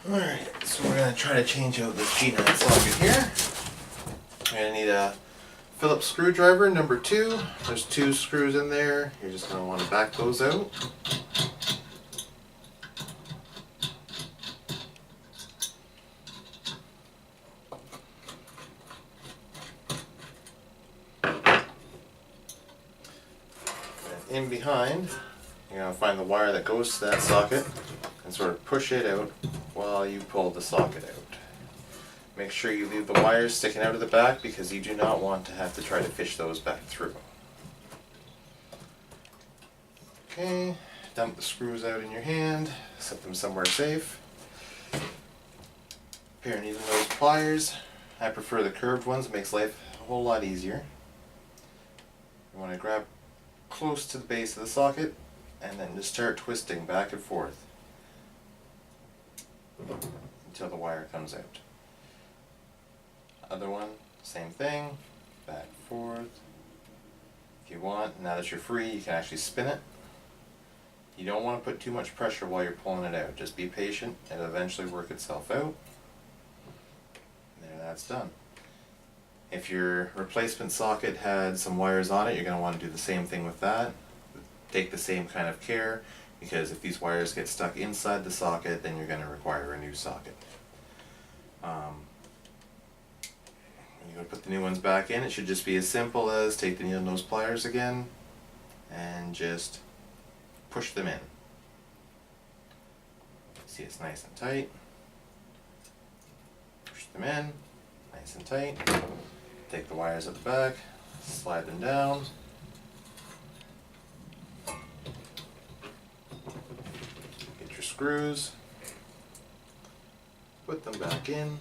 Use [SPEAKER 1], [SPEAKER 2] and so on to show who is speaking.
[SPEAKER 1] Alright, so we're going to try to change out this G9 socket here. You're going to need a Phillips screwdriver number 2. There's 2 screws in there. You're just going to want to back those out. And in behind, you're going to find the wire that goes to that socket and sort of push it out while you pull the socket out. Make sure you leave the wires sticking out of the back because you do not want to have to try to fish those back through. Okay, dump the screws out in your hand, set them somewhere safe. Pair needle nose pliers. I prefer the curved ones, it makes life a whole lot easier. You want to grab close to the base of the socket and then just start twisting back and forth until the wire comes out. Other one, same thing, back and forth. If you want, now that you're free, you can actually spin it. You don't want to put too much pressure while you're pulling it out. Just be patient, it'll eventually work itself out. And there, that's done. If your replacement socket had some wires on it, you're going to want to do the same thing with that. Take the same kind of care, because if these wires get stuck inside the socket, then you're going to require a new socket. When you go to put the new ones back in, it should just be as simple as take the needle nose pliers again and just push them in. See, it's nice and tight. Push them in, nice and tight. Take the wires at the back, slide them down. Get your screws, put them back in.